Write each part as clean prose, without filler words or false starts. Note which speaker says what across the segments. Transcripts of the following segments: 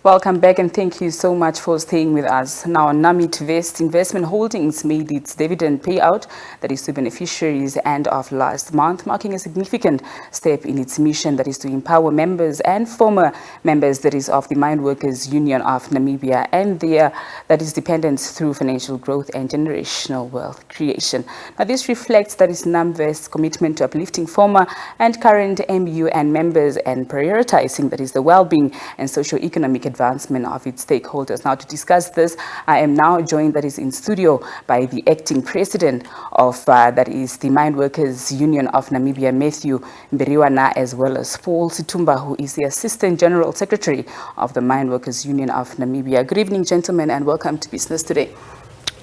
Speaker 1: Welcome back and thank you so much for staying with us. Now, Namitvest Investment Holdings made its dividend payout, that is to beneficiaries, end of last month, marking a significant step in its mission, that is to empower members and former members, that is of the Mineworkers Union of Namibia and their, that is, dependents through financial growth and generational wealth creation. Now, this reflects, that is, Namitvest's commitment to uplifting former and current MUN members and prioritizing, that is, the well-being and socioeconomic advancement of its stakeholders. Now, to discuss this, I am now joined, that is, in studio by the acting president of, that is, the Mineworkers Union of Namibia, Matthew Mberiwana, as well as Paul Situmba, who is the Assistant General Secretary of the Mineworkers Union of Namibia. Good evening, gentlemen, and welcome to Business Today.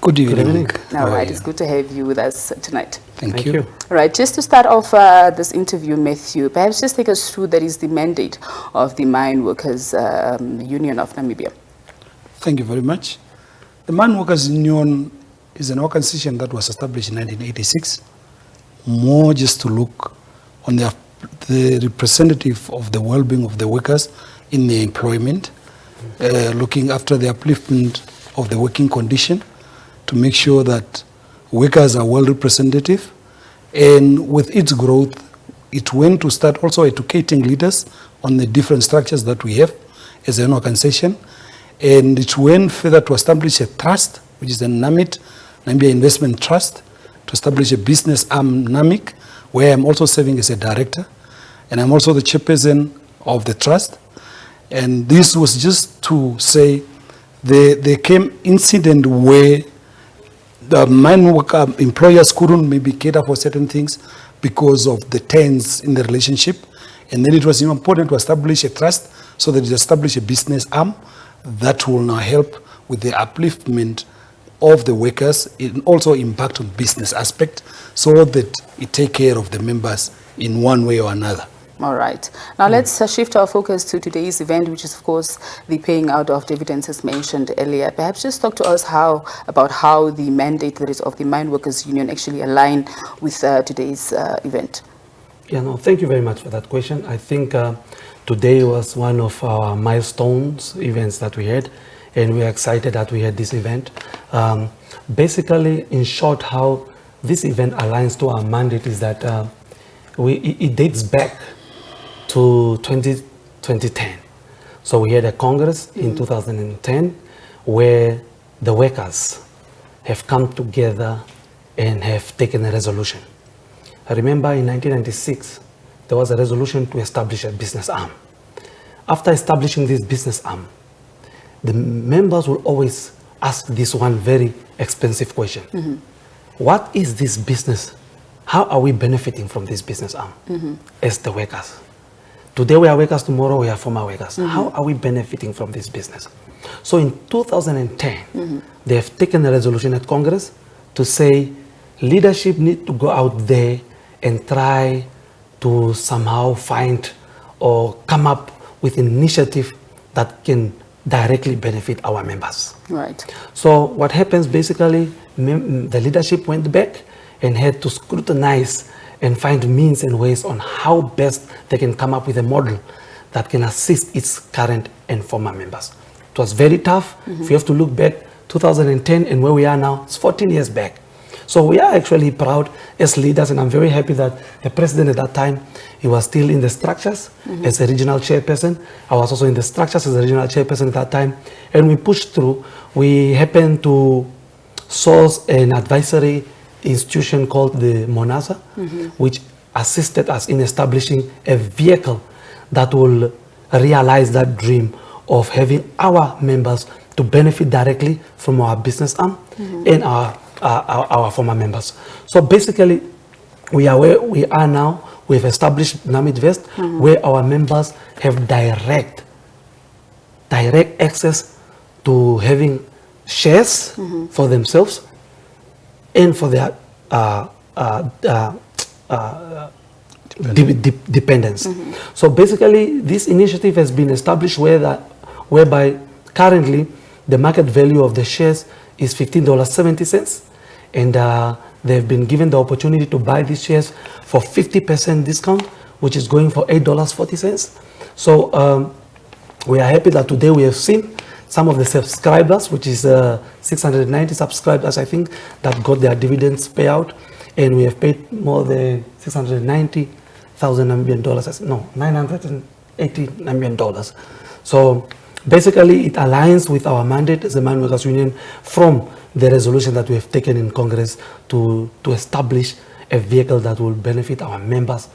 Speaker 2: Good evening.
Speaker 1: All right, it's good to have you with us tonight.
Speaker 2: Thank you.
Speaker 1: All right, just to start off this interview, Matthew, perhaps just take us through, that is, the mandate of the Mineworkers Union of Namibia.
Speaker 2: Thank you very much. The Mineworkers Union is an organization that was established in 1986, more just to look on the representative of the well-being of the workers in their employment, looking after the upliftment of the working condition, to make sure that workers are well representative. And with its growth, it went to start also educating leaders on the different structures that we have as an organization. And it went further to establish a trust, which is the Namibia Investment Trust, to establish a business arm, NAMIC, where I'm also serving as a director. And I'm also the chairperson of the trust. And this was just to say there came incident where the mine worker employers couldn't maybe cater for certain things because of the tense in the relationship. And then it was important to establish a trust so that it establish a business arm that will now help with the upliftment of the workers and also impact on business aspect so that it take care of the members in one way or another.
Speaker 1: All right. Now let's shift our focus to today's event, which is, of course, the paying out of dividends as mentioned earlier. Perhaps just talk to us about how the mandate, that is, of the Mineworkers Union actually align with today's event.
Speaker 3: Yeah, no, thank you very much for that question. I think today was one of our milestones events that we had, and we are excited that we had this event. Basically, in short, how this event aligns to our mandate is that it dates back to 2010. So we had a Congress in 2010 where the workers have come together and have taken a resolution. I remember in 1996, there was a resolution to establish a business arm. After establishing this business arm, the members will always ask this one very expensive question. What is this business? How are we benefiting from this business arm as the workers? Today we are workers, tomorrow we are former workers. How are we benefiting from this business? So in 2010, they have taken a resolution at Congress to say leadership need to go out there and try to somehow find or come up with an initiative that can directly benefit our members.
Speaker 1: Right.
Speaker 3: So what happens basically, the leadership went back and had to scrutinize and find means and ways on how best they can come up with a model that can assist its current and former members. It was very tough. If you have to look back, 2010 and where we are now, it's 14 years back. So we are actually proud as leaders, and I'm very happy that the president at that time, he was still in the structures as a regional chairperson. I was also in the structures as a regional chairperson at that time. And we pushed through. We happened to source an advisory institution called the MONASA, which assisted us in establishing a vehicle that will realize that dream of having our members to benefit directly from our business arm and our former members. So basically, we are where we are now. We've established Namitvest, where our members have direct access to having shares for themselves and for their dependents. So basically, this initiative has been established whereby currently the market value of the shares is $15.70, and they've been given the opportunity to buy these shares for 50% discount, which is going for $8.40. So we are happy that today we have seen some of the subscribers, which is 690 subscribers, I think, that got their dividends payout, and we have paid more than 690,000 Namibian dollars. No, 980 Namibian dollars. So basically, it aligns with our mandate as a Mineworkers Union from the resolution that we have taken in Congress to establish a vehicle that will benefit our members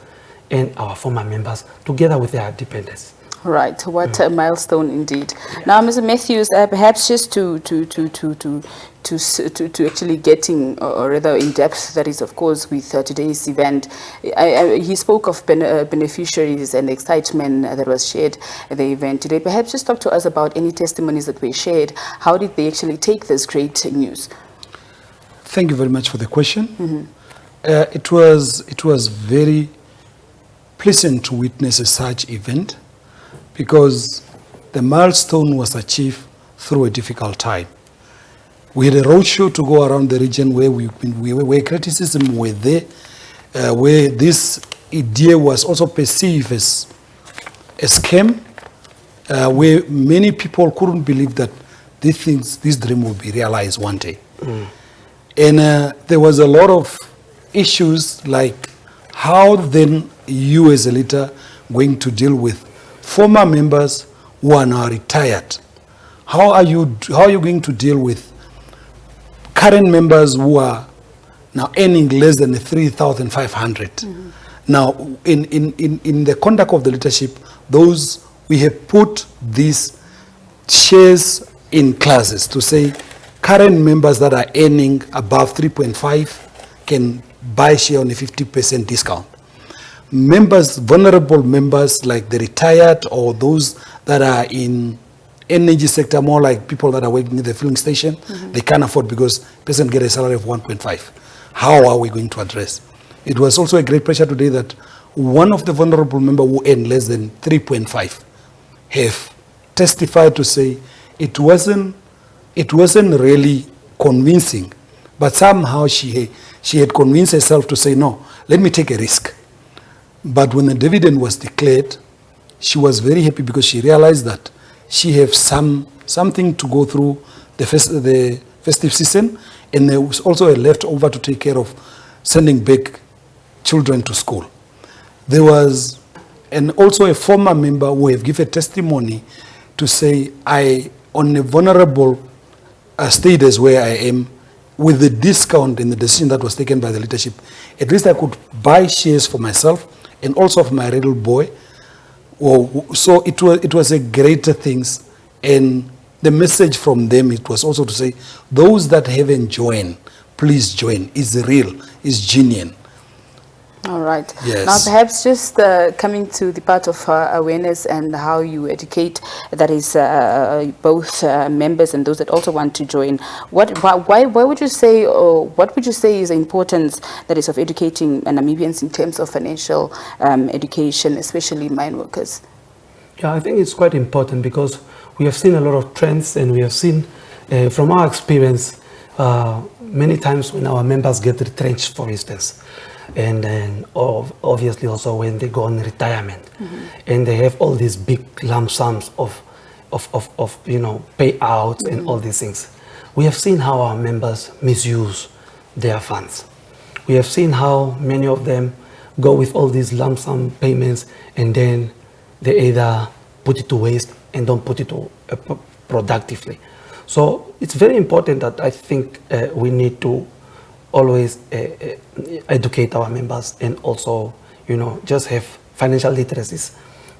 Speaker 3: and our former members together with their dependents.
Speaker 1: Right, what a milestone indeed. Yeah. Now, Mr. Matthews, perhaps just to actually getting, or rather in depth, that is, of course, with today's event, he spoke of beneficiaries and excitement that was shared at the event today. Perhaps just talk to us about any testimonies that were shared. How did they actually take this great news?
Speaker 2: Thank you very much for the question. Mm-hmm. It was very pleasant to witness such event, because the milestone was achieved through a difficult time. We had a roadshow to go around the region where criticism were there, where this idea was also perceived as a scam, where many people couldn't believe that this dream will be realized one day. Mm. And there was a lot of issues like, how then you as a leader going to deal with former members who are now retired? How are you going to deal with current members who are now earning less than 3,500? Mm-hmm. Now, in the conduct of the leadership, we have put these shares in classes to say current members that are earning above 3.5 can buy share on a 50% discount. Members, vulnerable members like the retired or those that are in energy sector, more like people that are working in the filling station, mm-hmm. they can't afford because person get a salary of 1.5. How are we going to address? It was also a great pressure today that one of the vulnerable members who earn less than 3.5 have testified to say it wasn't really convincing, but somehow she had convinced herself to say, no, let me take a risk. But when the dividend was declared, she was very happy because she realized that she has something to go through the festive season, and there was also a leftover to take care of sending back children to school. There was also a former member who have given testimony to say, on a vulnerable status where I am, with the discount and the decision that was taken by the leadership, at least I could buy shares for myself and also for my little boy. So it was a greater things, and the message from them, it was also to say, those that haven't joined, please join. It's real, it's genuine.
Speaker 1: All right.
Speaker 2: Yes.
Speaker 1: Now, perhaps just coming to the part of awareness and how you educate, that is both members and those that also want to join. Why would you say, or what would you say is the importance that is of educating Namibians in terms of financial education, especially mine workers?
Speaker 3: Yeah, I think it's quite important because we have seen a lot of trends, and we have seen from our experience many times when our members get retrenched, for instance, and then obviously also when they go on retirement, mm-hmm. and they have all these big lump sums of payouts, mm-hmm. and all these things. We have seen how our members misuse their funds. We have seen how many of them go with all these lump sum payments, and then they either put it to waste and don't put it to productively. So it's very important that I think we need to always educate our members, and also, just have financial literacies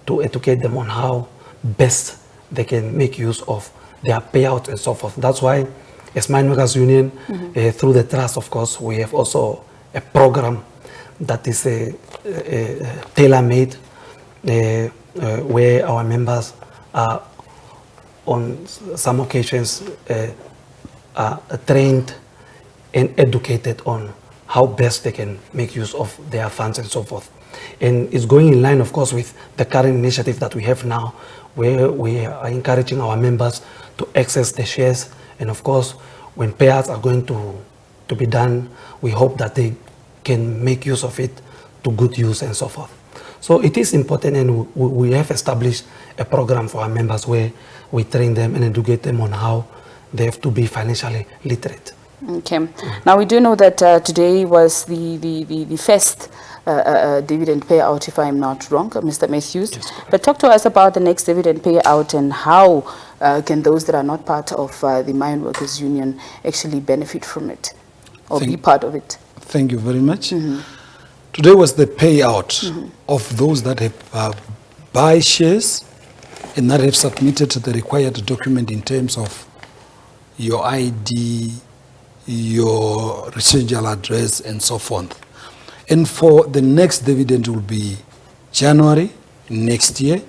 Speaker 3: to educate them on how best they can make use of their payouts and so forth. That's why, as Mineworkers Union, mm-hmm. Through the trust, of course, we have also a program that is tailor-made, where our members are, on some occasions, are trained and educated on how best they can make use of their funds and so forth. And it's going in line, of course, with the current initiative that we have now, where we are encouraging our members to access the shares. And of course, when payouts are going to be done, we hope that they can make use of it to good use and so forth. So it is important, and we have established a program for our members where we train them and educate them on how they have to be financially literate.
Speaker 1: Okay. Now we do know that today was the first dividend payout, if I'm not wrong, Mr. Matthews.
Speaker 3: Yes,
Speaker 1: but talk to us about the next dividend payout and how can those that are not part of the Mineworkers Union actually benefit from it or be part of it.
Speaker 2: Thank you very much. Today was the payout of those that have buy shares and that have submitted the required document in terms of your ID, your residential address, and so forth. And for the next dividend will be January next year.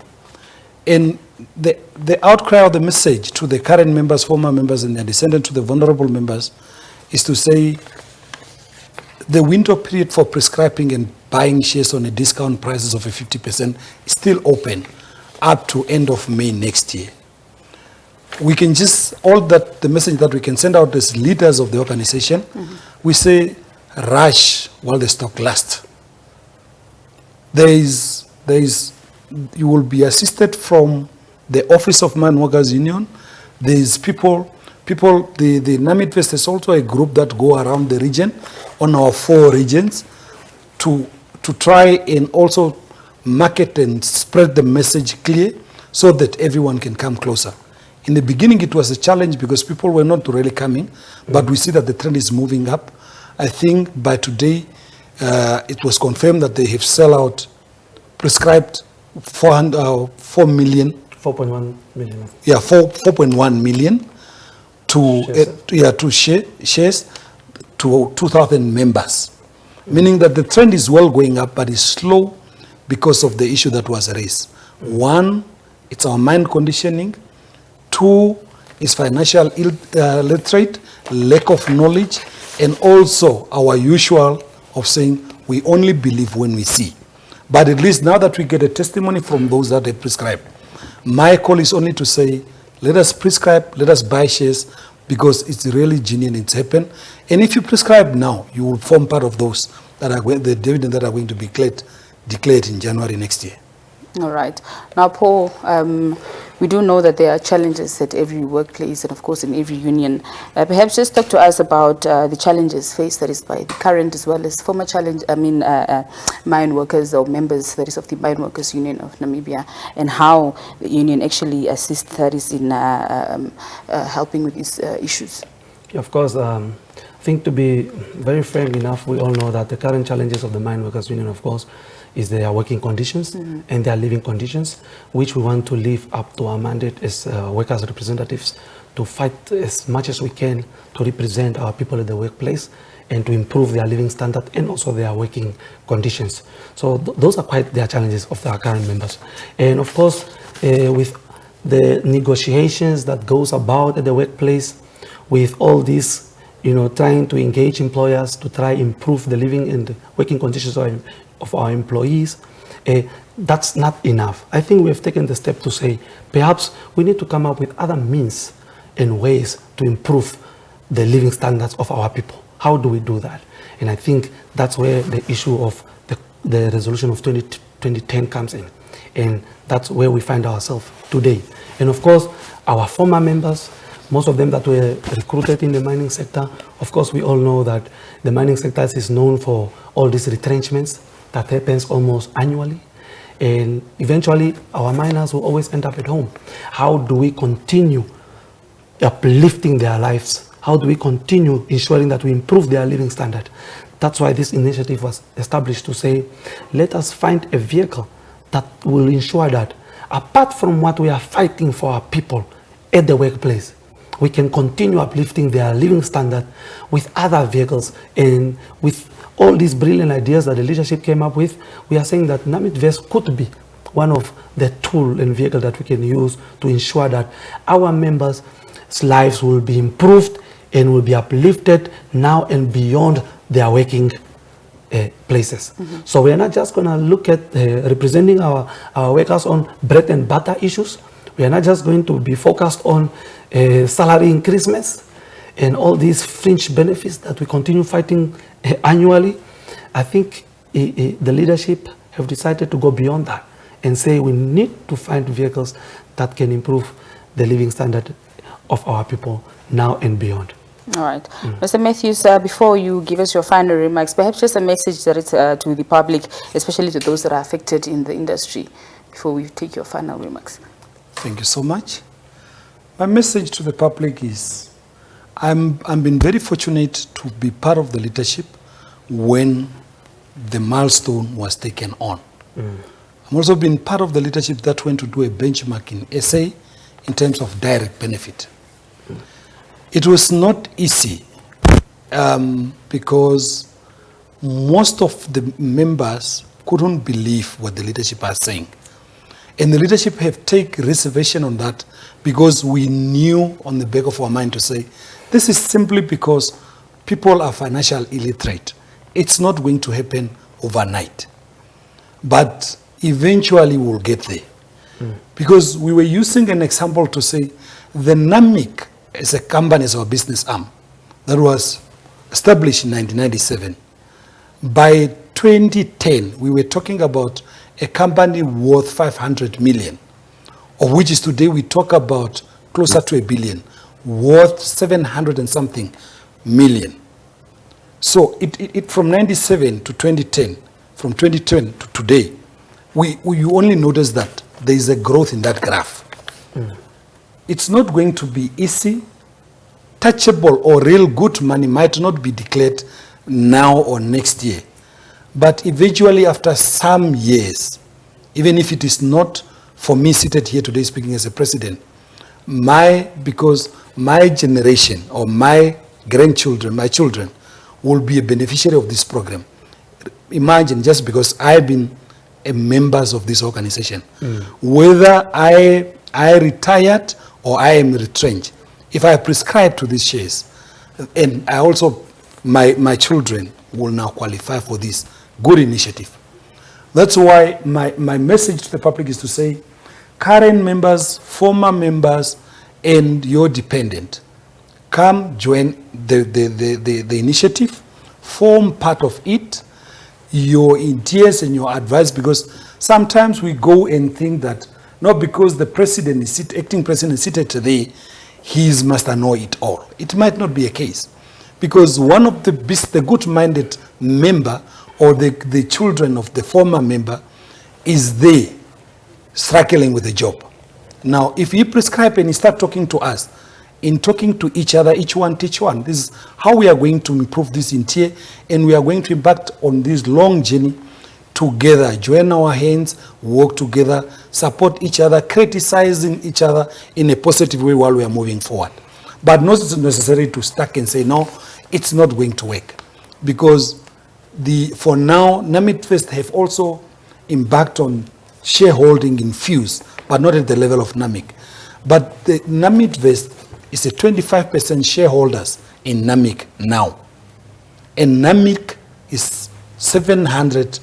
Speaker 2: And the outcry of the message to the current members, former members, and their descendants, to the vulnerable members, is to say the window period for prescribing and buying shares on a discount prices of a 50% is still open up to end of May next year. We can just, all that, the message that we can send out as leaders of the organization, we say, rush while the stock lasts. You will be assisted from the Office of Mineworkers Union. There's people, the Namitvest is also a group that go around the region on our 4 regions to try and also market and spread the message clear so that everyone can come closer. In the beginning, it was a challenge because people were not really coming, but we see that the trend is moving up. I think by today, it was confirmed that they have sell out, prescribed 4 million.
Speaker 3: 4.1 million.
Speaker 2: Yeah, 4.1 million to shares to 2,000 members, meaning that the trend is well going up, but is slow because of the issue that was raised. 1, it's our mind conditioning. 2, is financial illiterate, lack of knowledge, and also our usual of saying we only believe when we see. But at least now that we get a testimony from those that have prescribed, my call is only to say, let us prescribe, let us buy shares, because it's really genuine, it's happened. And if you prescribe now, you will form part of those that are the dividend that are going to be declared in January next year.
Speaker 1: All right. Now, Paul, we do know that there are challenges at every workplace and, of course, in every union. Perhaps just talk to us about the challenges faced, that is, by the current as well as former mine workers or members, that is, of the Mineworkers Union of Namibia, and how the union actually assists, that is, in helping with these issues.
Speaker 3: Yeah, of course. I think, to be very frank enough, we all know that the current challenges of the Mineworkers Union, of course, is their working conditions and their living conditions, which we want to live up to our mandate as workers' representatives to fight as much as we can to represent our people at the workplace and to improve their living standard and also their working conditions. So those are quite their challenges of our current members. And of course, with the negotiations that goes about at the workplace, with all this, trying to engage employers to try improve the living and the working conditions of our employees, that's not enough. I think we have taken the step to say, perhaps we need to come up with other means and ways to improve the living standards of our people. How do we do that? And I think that's where the issue of the resolution of 2010 comes in. And that's where we find ourselves today. And of course, our former members, most of them that were recruited in the mining sector, of course, we all know that the mining sector is known for all these retrenchments that happens almost annually. And eventually, our miners will always end up at home. How do we continue uplifting their lives? How do we continue ensuring that we improve their living standard? That's why this initiative was established, to say, let us find a vehicle that will ensure that, apart from what we are fighting for our people at the workplace, we can continue uplifting their living standard with other vehicles. And with all these brilliant ideas that the leadership came up with, we are saying that Namitvest could be one of the tool and vehicle that we can use to ensure that our members' lives will be improved and will be uplifted now and beyond their working places. So we are not just going to look at representing our workers on bread and butter issues. We are not just going to be focused on salary increases and all these fringe benefits that we continue fighting annually. I think the leadership have decided to go beyond that and say we need to find vehicles that can improve the living standard of our people now and beyond.
Speaker 1: All right. Mr. Matthews, before you give us your final remarks, perhaps just a message that is, to the public, especially to those that are affected in the industry, before we take your final remarks.
Speaker 2: Thank you so much. My message to the public is I'm been very fortunate to be part of the leadership when the milestone was taken on. I'm also been part of the leadership that went to do a benchmark in SA in terms of direct benefit. It was not easy because most of the members couldn't believe what the leadership are saying. And the leadership have taken reservation on that because we knew on the back of our mind to say, this is simply because people are financial illiterate. It's not going to happen overnight. But eventually we'll get there. Because we were using an example to say, the NAMIC as a company, as our business arm, that was established in 1997. By 2010, we were talking about a company worth 500 million, of which is today we talk about closer to $1 billion, worth 700 and something million. So it from 97 to 2010, from 2010 to today, you only notice that there is a growth in that graph. It's not going to be easy. Touchable or real good money might not be declared now or next year. But eventually, after some years, even if it is not for me seated here today speaking as a president, because my generation or my grandchildren, my children, will be a beneficiary of this program. Imagine, just because I've been a member of this organization, whether I retired or I am retrenched, if I prescribe to these shares, and I also, my children will now qualify for this good initiative. That's why my message to the public is to say, current members, former members, and your dependent, come join the initiative, form part of it, your ideas and your advice, because sometimes we go and think that not because the president is acting president is seated today, he must know it all. It might not be a case, because one of the good-minded member or the children of the former member is there struggling with the job. Now, if he prescribe and he start talking to us, in talking to each other, each one teach one, this is how we are going to improve this in tier, and we are going to embark on this long journey together, join our hands, work together, support each other, criticizing each other in a positive way while we are moving forward. But not necessarily to stuck and say, no, it's not going to work. Because for now, Namitvest have also embarked on shareholding in Fuse, but not at the level of NAMIC. But the Namitvest is a 25% shareholders in NAMIC now. And NAMIC is 700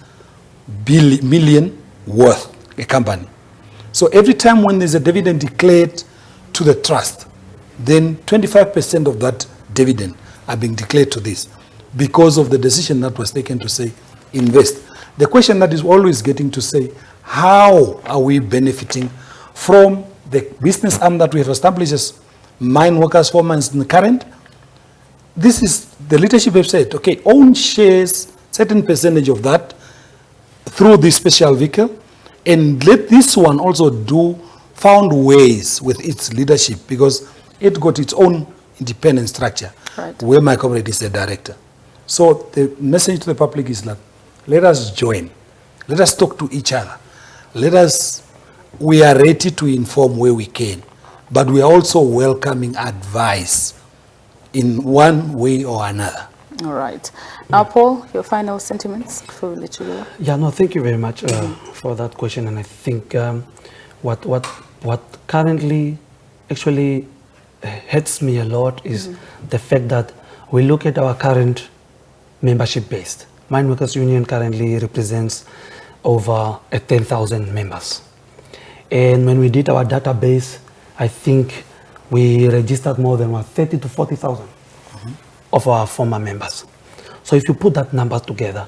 Speaker 2: million worth a company. So every time when there's a dividend declared to the trust, then 25% of that dividend are being declared to this because of the decision that was taken to say, invest. The question that is always getting to say, how are we benefiting from the business arm that we have established as Mineworkers Foreman's in the current? This is, the leadership have said, okay, own shares, certain percentage of that, through this special vehicle, and let this one also found ways with its leadership, because it got its own independent structure, right, where my comrade is the director. So the message to the public is that let us join, let us talk to each other, we are ready to inform where we can, but we are also welcoming advice in one way or another.
Speaker 1: All right. Now, Paul, your final sentiments before we let you go.
Speaker 3: Yeah, no, thank you very much for that question. And I think what currently actually hurts me a lot is the fact that we look at our current membership base. Mineworkers Union currently represents over 10,000 members. And when we did our database, I think we registered more than 30 to 40,000 of our former members. So if you put that number together,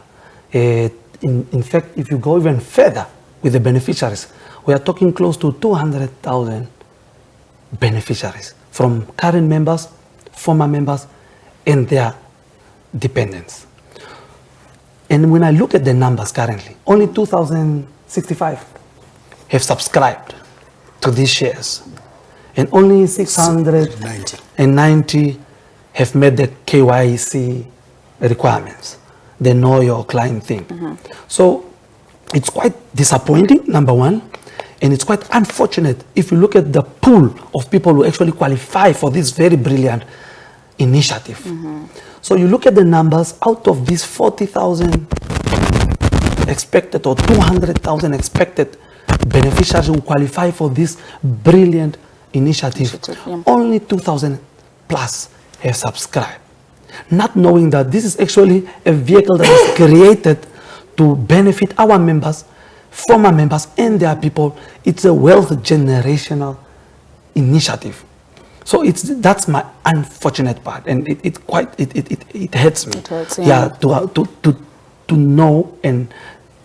Speaker 3: it in fact, if you go even further with the beneficiaries, we are talking close to 200,000 beneficiaries from current members, former members, and their dependents. And when I look at the numbers currently, only 2,065 have subscribed to these shares, and only 690 have met the KYC requirements, the know your client thing. So it's quite disappointing, number one, and it's quite unfortunate if you look at the pool of people who actually qualify for this very brilliant initiative. So you look at the numbers, out of these 40,000 expected or 200,000 expected beneficiaries who qualify for this brilliant initiative, only 2,000 plus have subscribed. Not knowing that this is actually a vehicle that was created to benefit our members, former members, and their people. It's a wealth generational initiative. So that's my unfortunate part, and it hurts me. It hurts, to know and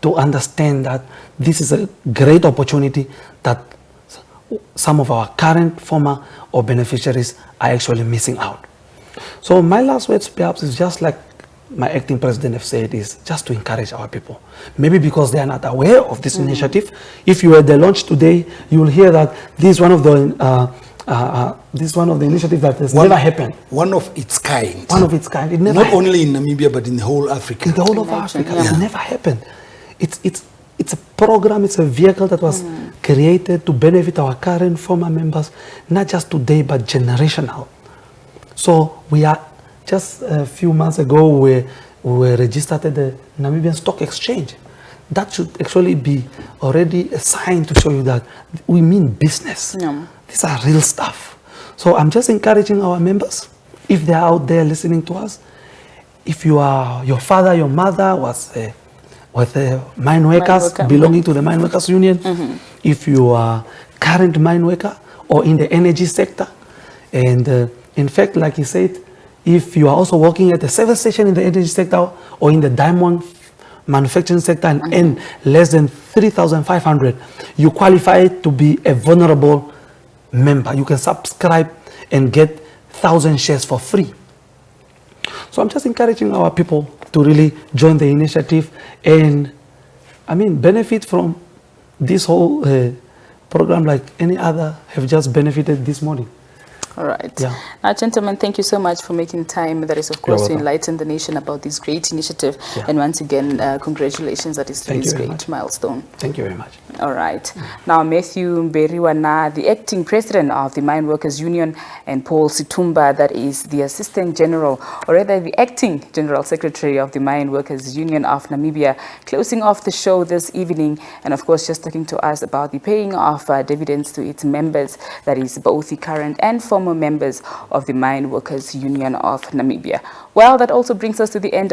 Speaker 3: to understand that this is a great opportunity that some of our current, former, or beneficiaries are actually missing out. So my last words perhaps is just like my acting president have said, is just to encourage our people. Maybe because they are not aware of this initiative. If you were at the launch today, you will hear that this is one of the initiatives that has never happened.
Speaker 2: One of its kind.
Speaker 3: One of its kind. It never
Speaker 2: Not only in Namibia, but in the whole Africa.
Speaker 3: In the whole of Africa. It never happened. It's a program, it's a vehicle that was created to benefit our current, former members, not just today, but generational. So we are, just a few months ago, we were registered at the Namibian Stock Exchange. That should actually be already a sign to show you that we mean business. These are real stuff. So I'm just encouraging our members, if they're out there listening to us, if you are, your father, your mother was with the mine workers, belonging to the Mineworkers Union, if you are current mine worker or in the energy sector, and in fact, like he said, if you are also working at a service station in the energy sector or in the diamond manufacturing sector and earn less than 3,500, you qualify to be a vulnerable member. You can subscribe and get 1,000 shares for free. So I'm just encouraging our people to really join the initiative and, benefit from this whole program like any other have just benefited this morning.
Speaker 1: All right. Now, gentlemen, thank you so much for making time. That is, of course, to enlighten the nation about this great initiative. And once again, congratulations. That is this great milestone.
Speaker 3: Thank you very much.
Speaker 1: All right. Now, Matthew Mberiwana, the acting president of the Mineworkers Union, and Paul Situmba, that is the assistant general, or rather the acting general secretary of the Mineworkers Union of Namibia, closing off the show this evening. And of course, just talking to us about the paying of dividends to its members, that is both the current and former members of the Mineworkers Union of Namibia. Well, that also brings us to the end of